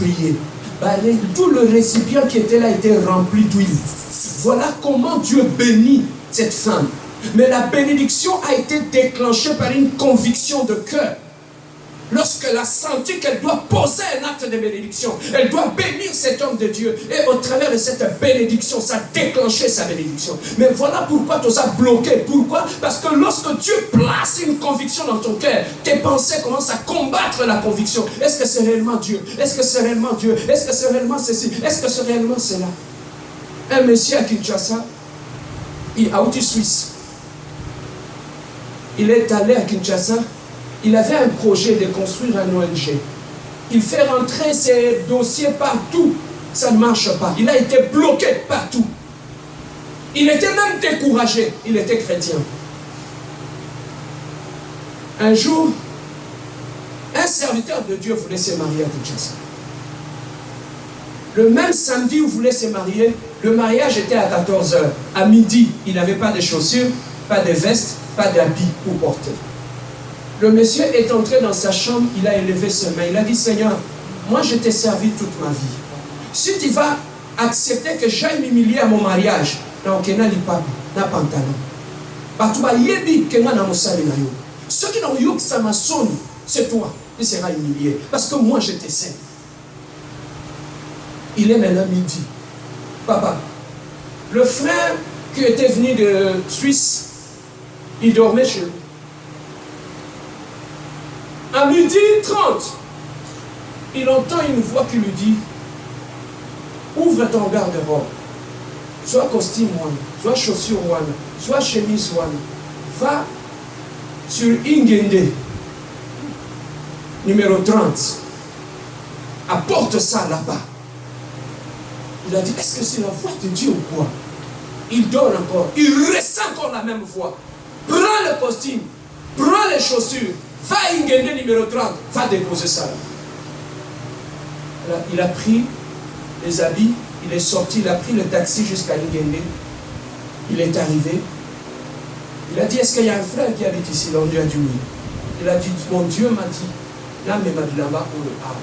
prié. Tout le récipient qui était là était rempli d'huile. Voilà comment Dieu bénit cette femme. Mais la bénédiction a été déclenchée par une conviction de cœur. Lorsqu'elle a senti qu'elle doit poser un acte de bénédiction, elle doit bénir cet homme de Dieu. Et au travers de cette bénédiction, ça a déclenché sa bénédiction. Mais voilà pourquoi tu as bloqué. Pourquoi? Parce que lorsque Dieu place une conviction dans ton cœur, tes pensées commencent à combattre la conviction. Est-ce que c'est réellement Dieu? Est-ce que c'est réellement Dieu? Est-ce que c'est réellement ceci? Est-ce que c'est réellement cela? Un monsieur à Kinshasa, à Outil Suisse, il est allé à Kinshasa. Il avait un projet de construire un ONG. Il fait rentrer ses dossiers partout. Ça ne marche pas. Il a été bloqué partout. Il était même découragé. Il était chrétien. Un jour, un serviteur de Dieu voulait se marier à Kinshasa. Le même samedi où il voulait se marier, le mariage était à 14 h. À midi, il n'avait pas de chaussures, pas de veste, pas d'habits pour porter. Le monsieur est entré dans sa chambre, il a élevé ses mains, il a dit, Seigneur, moi je t'ai servi toute ma vie. Si tu vas accepter que j'aille m'humilier à mon mariage, donc il n'a pas pantalon. Ceux qui n'ont eu que ça m'a sonné, c'est toi qui seras humilié. Parce que moi je te sers. Il est maintenant midi. Papa, le frère qui était venu de Suisse, il dormait chez lui. À midi 30, il entend une voix qui lui dit, ouvre ton garde-robe, soit costume one, soit chaussure one, soit chemise one, va sur Ingende, numéro 30, apporte ça là-bas. Il a dit, est-ce que c'est la voix de Dieu ou quoi? Il dort encore, il ressent encore la même voix. Prends le costume, prends les chaussures, va à Ingende numéro 30, va déposer ça là. Il a pris les habits, il est sorti, il a pris le taxi jusqu'à Ingende. Il est arrivé. Il a dit, est-ce qu'il y a un frère qui habite ici? On lui a dit oui. Il a dit, mon Dieu m'a dit, là, mais m'a dit là-bas pour le parle.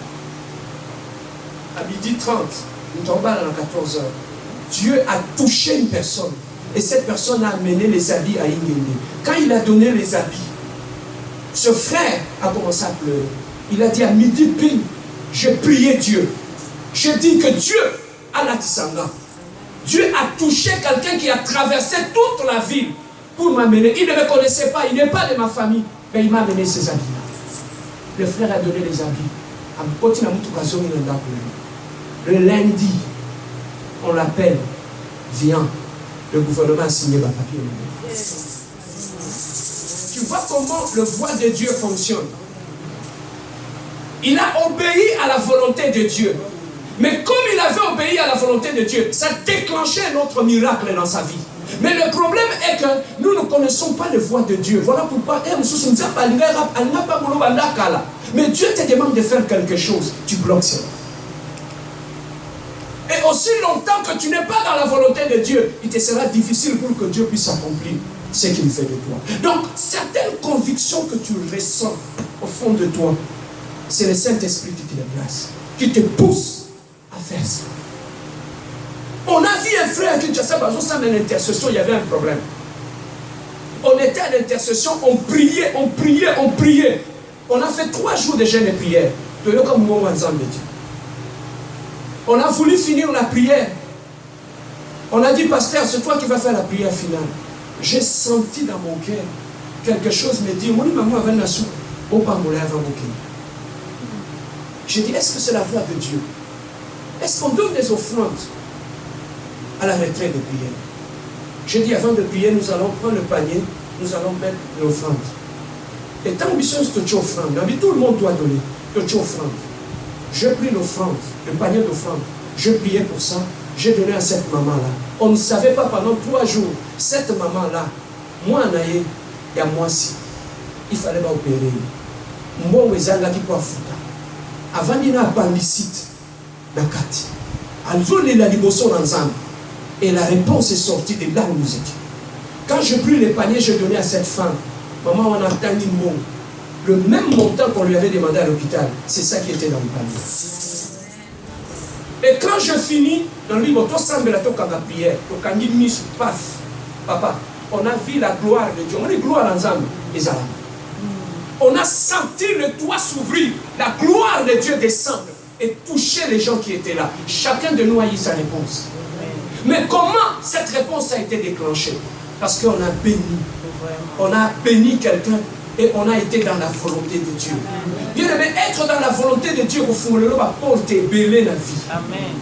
À midi 30, nous tombons à 14 h. Dieu a touché une personne. Et cette personne a amené les habits à Ingende. Quand il a donné les habits, ce frère a commencé à pleurer. Il a dit à midi pile, j'ai prié Dieu. J'ai dit que Dieu a la Tissanga. Dieu a touché quelqu'un qui a traversé toute la ville pour m'amener. Il ne me connaissait pas, il n'est pas de ma famille. Mais il m'a amené ces habits-là. Le frère a donné les habits. Le lundi, on l'appelle, viens. Le gouvernement a signé ma papier. Tu vois comment le voix de Dieu fonctionne. Il a obéi à la volonté de Dieu. Mais comme il avait obéi à la volonté de Dieu, ça déclenchait un autre miracle dans sa vie. Mais le problème est que nous ne connaissons pas les voix de Dieu. Voilà pourquoi mais Dieu te demande de faire quelque chose. Tu bloques cela. Et aussi longtemps que tu n'es pas dans la volonté de Dieu, il te sera difficile pour que Dieu puisse accomplir ce qu'il fait de toi. Donc, certaines convictions que tu ressens au fond de toi, c'est le Saint-Esprit qui te les place, qui te pousse à faire ça. On a vu un frère qui disait, à l'intercession, il y avait un problème. On était à l'intercession, on priait, on priait, on priait. On a fait 3 jours de jeûne et prière. On a voulu finir la prière. On a dit, pasteur, c'est toi qui vas faire la prière finale. J'ai senti dans mon cœur quelque chose me dire, j'ai dit, est-ce que c'est la voix de Dieu? Est-ce qu'on donne des offrandes à la retraite de prière? J'ai dit, avant de prier, nous allons prendre le panier, nous allons mettre l'offrande. Et tant que c'est une offrande, tout le monde doit donner une offrande. J'ai pris l'offrande, le panier d'offrande. Je priais pour ça. J'ai donné à cette maman-là. On ne savait pas pendant 3 jours. Cette maman-là, moi, Naye, il y a moi aussi. Il fallait pas opérer. Moi, je suis allé pour foutre. Avant d'y avoir appendicite, et la réponse est sortie de là où nous étions. Quand je pris les paniers, je donnais à cette femme. Maman, on a attendu le même montant qu'on lui avait demandé à l'hôpital. C'est ça qui était dans le panier. Et quand je finis, dans le livre, prière, papa, on a vu la gloire de Dieu. On dit gloire ensemble, les Arabes. On a senti le toit s'ouvrir, la gloire de Dieu descendre et toucher les gens qui étaient là. Chacun de nous a eu sa réponse. Mais comment cette réponse a été déclenchée? Parce qu'on a béni. On a béni quelqu'un et on a été dans la volonté de Dieu. Bien aimé, être dans la volonté de Dieu, au fond, le va porter belé la vie. Amen.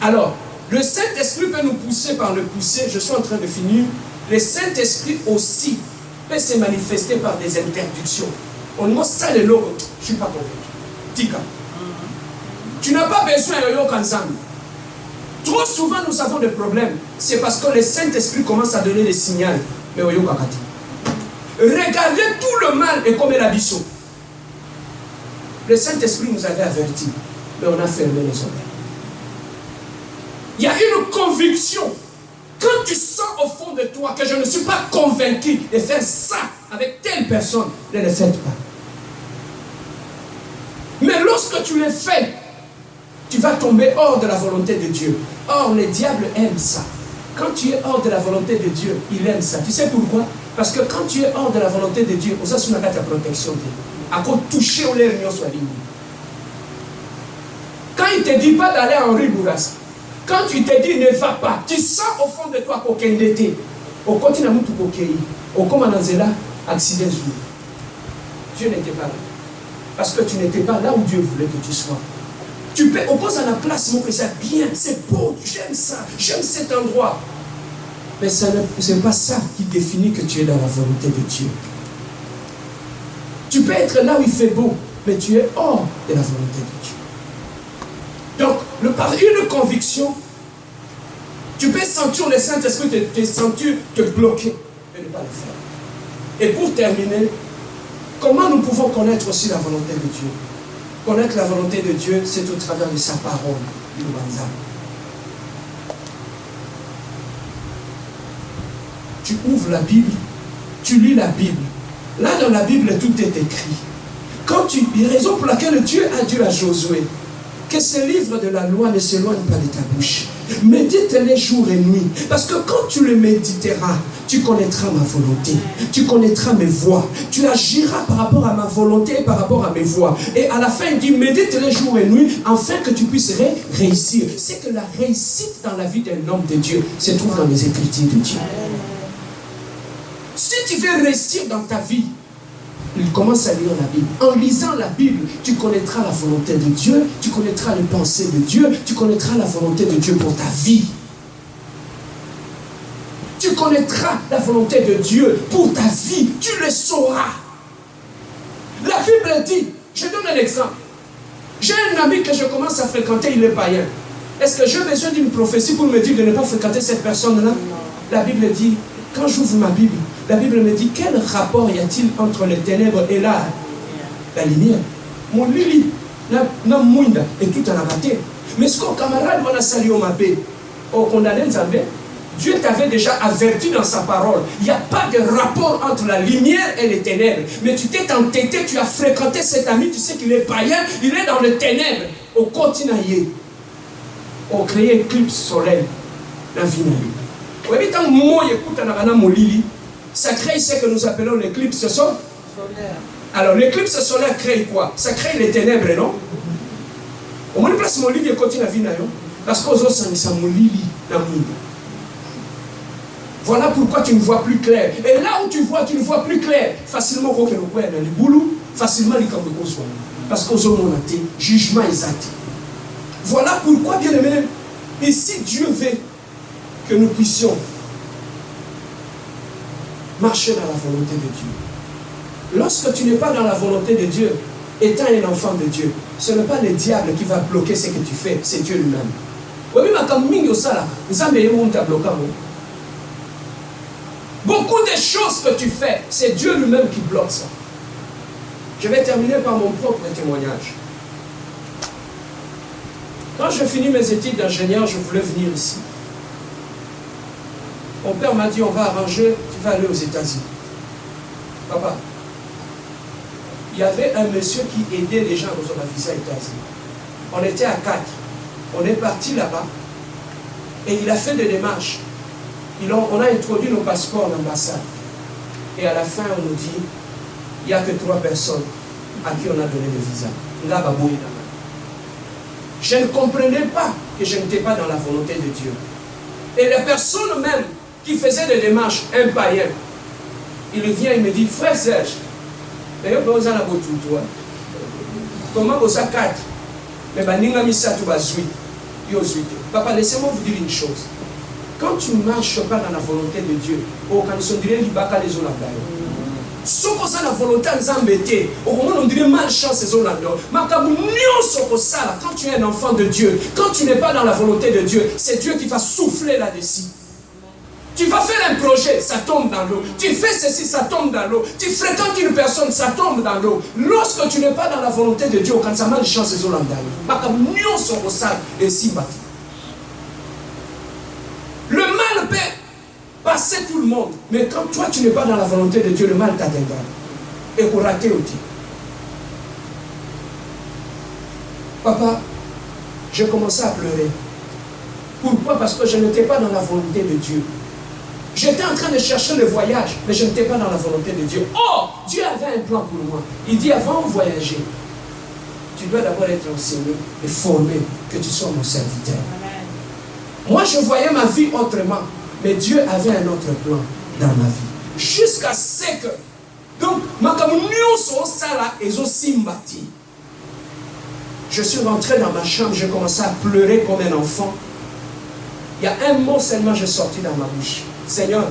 Alors, le Saint-Esprit peut nous pousser par le pousser. Je suis en train de finir. Le Saint-Esprit aussi peut se manifester par des interdictions. On dit ça le logo. Je ne suis pas convaincu. Tika. Tu n'as pas besoin de l'eau ensemble. Trop souvent nous avons des problèmes. C'est parce que le Saint-Esprit commence à donner des signaux. Mais regardez tout le mal et comme l'abisson. Le Saint-Esprit nous avait avertis, mais on a fermé les oreilles. Il y a une conviction. Quand tu sens au fond de toi que je ne suis pas convaincu de faire ça avec telle personne, ne le faites pas. Mais lorsque tu le fais, tu vas tomber hors de la volonté de Dieu. Or, le diable aime ça. Quand tu es hors de la volonté de Dieu, il aime ça. Tu sais pourquoi? Parce que quand tu es hors de la volonté de Dieu, on a sur ta protection. À quoi toucher au l'air, quand il ne te dit pas d'aller en Ribouras, quand tu te dis ne va pas, tu sens au fond de toi qu'aucun d'été, au continent de Koukei, au Komanazela, accident. Dieu n'était pas là. Parce que tu n'étais pas là où Dieu voulait que tu sois. Tu peux opposer à la place, mon c'est bien, c'est beau, j'aime ça, j'aime cet endroit. Mais ce n'est pas ça qui définit que tu es dans la volonté de Dieu. Tu peux être là où il fait beau, mais tu es hors de la volonté de Dieu. Donc, par une conviction, tu peux sentir le Saint-Esprit te bloquer, mais ne pas le faire. Et pour terminer, comment nous pouvons connaître aussi la volonté de Dieu? Connaître la volonté de Dieu, c'est au travers de sa parole, du Lubanza. Tu ouvres la Bible, tu lis la Bible. Là, dans la Bible, tout est écrit. Il y a raison pour laquelle Dieu a dit à Josué que ce livre de la loi ne s'éloigne pas de ta bouche. Médite-les jour et nuit. Parce que quand tu le méditeras, tu connaîtras ma volonté. Tu connaîtras mes voies. Tu agiras par rapport à ma volonté et par rapport à mes voies. Et à la fin, il dit, médite-les jour et nuit, afin que tu puisses réussir. C'est que la réussite dans la vie d'un homme de Dieu se trouve dans les Écritures de Dieu. Si tu veux réussir dans ta vie, il commence à lire la Bible. En lisant la Bible, tu connaîtras la volonté de Dieu, tu connaîtras les pensées de Dieu, tu connaîtras la volonté de Dieu pour ta vie. Tu connaîtras la volonté de Dieu pour ta vie, tu le sauras. La Bible dit, je donne un exemple. J'ai un ami que je commence à fréquenter, il est païen. Est-ce que j'ai besoin d'une prophétie pour me dire de ne pas fréquenter cette personne-là? La Bible dit, quand j'ouvre ma Bible, la Bible me dit quel rapport y a-t-il entre les ténèbres et la lumière? Mon lili, na mouinda, et tout en a raté. Mais ce qu'on camarade va sali au mapé, au condamné Nzambé, Dieu t'avait déjà averti dans sa parole. Il n'y a pas de rapport entre la lumière et les ténèbres. Mais tu t'es entêté, tu as fréquenté cet ami, tu sais qu'il est païen, il est dans les ténèbres. Au continent, on crée éclipse soleil, la vie. Ça crée ce que nous appelons l'éclipse solaire. Alors l'éclipse solaire crée quoi? Ça crée les ténèbres, non? Au moins place mon lit et continue la vie. Parce qu'aux autres, ça mon lit. Voilà pourquoi tu ne vois plus clair. Et là où tu ne vois plus clair. Facilement, quand on voit dans le boulot, facilement, les camps de soit. Parce qu'aux autres, on a été jugement exact. Voilà pourquoi, bien aimé, ici, Dieu veut que nous puissions marcher dans la volonté de Dieu. Lorsque tu n'es pas dans la volonté de Dieu, étant un enfant de Dieu, ce n'est pas le diable qui va bloquer ce que tu fais, c'est Dieu lui-même. Beaucoup de choses que tu fais, c'est Dieu lui-même qui bloque ça. Je vais terminer par mon propre témoignage. Quand j'ai fini mes études d'ingénieur, je voulais venir ici. Mon père m'a dit, on va arranger, tu vas aller aux États-Unis. Papa, il y avait un monsieur qui aidait les gens dans un visa aux États-Unis. On était à 4. On est parti là-bas. Et il a fait des démarches. On a introduit nos passeports à l'ambassade. Et à la fin, on nous dit, il n'y a que 3 personnes à qui on a donné le visa. Je ne comprenais pas que je n'étais pas dans la volonté de Dieu. Et la personne même qui faisait des démarches, un païen, il vient et me dit, frère Serge, comment vous avez 4? Mais papa, laissez-moi vous dire une chose. Quand tu ne marches pas dans la volonté de Dieu, si on a la volonté de on dirait malchance. Quand tu es un enfant de Dieu, quand tu n'es pas dans la volonté de Dieu, c'est Dieu qui va souffler là-dessus. Tu vas faire un projet, ça tombe dans l'eau. Tu fais ceci, ça tombe dans l'eau. Tu fréquentes une personne, ça tombe dans l'eau. Lorsque tu n'es pas dans la volonté de Dieu, quand ça malchance, c'est le mal peut passer tout le monde. Mais quand toi tu n'es pas dans la volonté de Dieu, le mal t'atteindra. Et pour rater aussi. Papa, j'ai commencé à pleurer. Pourquoi? Parce que je n'étais pas dans la volonté de Dieu. J'étais en train de chercher le voyage, mais je n'étais pas dans la volonté de Dieu. Oh, Dieu avait un plan pour moi. Il dit, avant de voyager, tu dois d'abord être enseigné et formé, que tu sois mon serviteur. Amen. Moi, je voyais ma vie autrement. Mais Dieu avait un autre plan dans ma vie. Jusqu'à ce que... Donc, je suis rentré dans ma chambre, j'ai commencé à pleurer comme un enfant. Il y a un mot seulement j'ai sorti dans ma bouche. Seigneur,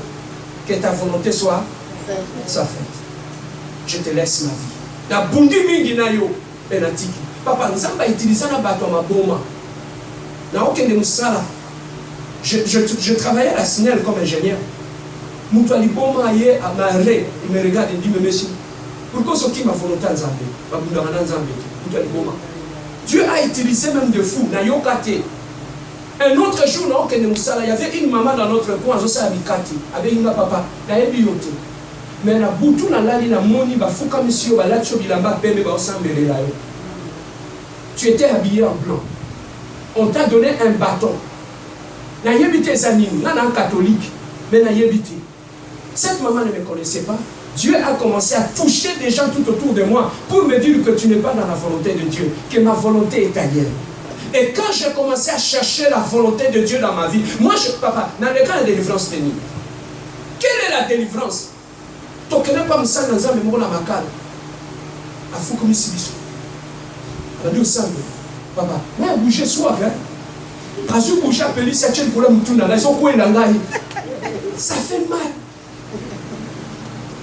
que ta volonté soit faite. Je te laisse ma vie. Na bundi mingi na yo enatiki. Papa, nzamba utiliser na bato ma boma. Na okende musala. Je travaillais à la SNEL comme ingénieur. Moutouali boma ye à maré, il me regarde et dit mais monsieur, pourquoi ce qui ma volonté en Zambie? Dieu a utilisé même de fous, na yo kate. Un autre jour, il y avait une maman dans notre coin, avec une papa, mais la boutou na lali na moni ba fuka monsieur ba latcho bilamba pembe ba osambele la yo. Tu étais habillé en blanc. On t'a donné un bâton. Na yebite zanini, na catholique, mais na yebite. Cette maman ne me connaissait pas. Dieu a commencé à toucher des gens tout autour de moi pour me dire que tu n'es pas dans la volonté de Dieu, que ma volonté est ailleurs. Et quand j'ai commencé à chercher la volonté de Dieu dans ma vie, moi, papa, dans le cas de la délivrance, quelle est la délivrance? Tu ne connais pas Moussa dans un mémoire à Makal. À Foukoumi Sibiso. On a dit au sang, papa, mais bougez soi, hein. Quand je bouge à Pélis, ça tient pour la moutouna, ils sont quoi dans l'ail. Ça fait mal.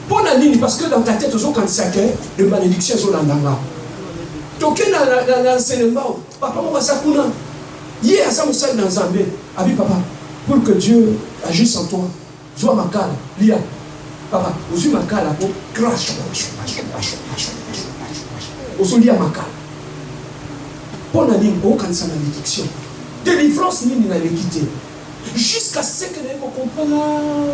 Pour la ligne, parce que dans ta tête, ils ont quand sacré de malédiction sur l'andanga. Toqué dans l'enseignement, papa, on va s'accouler. Hier, ça me sert dans Zambé. Abi, papa, pour que Dieu agisse en toi, joue ma cale, lia. Papa, vous ma cale, pour crash. Vous lia ma cale. Pour la ligne, on canne sa malédiction. Délivrance, ni n'a quitté. Jusqu'à ce que nous comprenions.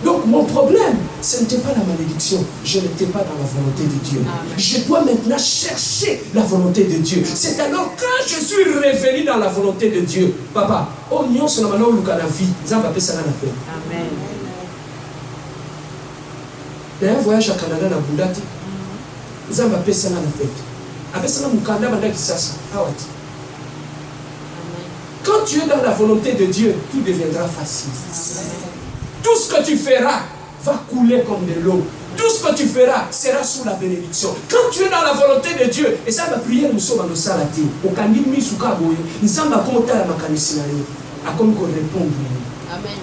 Donc mon problème, ce n'était pas la malédiction. Je n'étais pas dans la volonté de Dieu. Amen. Je dois maintenant chercher la volonté de Dieu. C'est alors quand je suis revenu dans la volonté de Dieu. Papa, oh non, c'est maintenant où la vie. Zamba peut ça la paix. Amen. Il y a un voyage à Canada dans Boudati. Zamba peut ça la paix. Avec ça, mon Canada, banda qui s'assa. Quand tu es dans la volonté de Dieu, tout deviendra facile. Amen. Tout ce que tu feras va couler comme de l'eau. Tout ce que tu feras sera sous la bénédiction. Quand tu es dans la volonté de Dieu, et ça va prier, nous sommes dans le salati. Au candy misuka boye, nous sommes à comment la macanisina à comment répondre. Amen.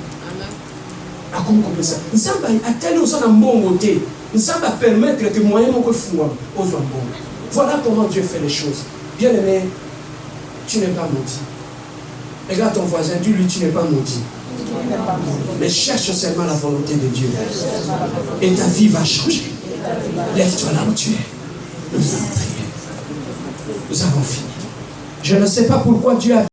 À comment ça. Nous sommes à tel nous sommes en bon côté. Nous sommes à permettre que moyens nous refouent aux bon. Voilà comment Dieu fait les choses. Bien aimé, tu n'es pas maudit. Regarde ton voisin, dis-lui, tu n'es pas maudit. Mais cherche seulement la volonté de Dieu. Et ta vie va changer. Lève-toi là où tu es. Nous avons prié. Nous avons fini. Je ne sais pas pourquoi Dieu a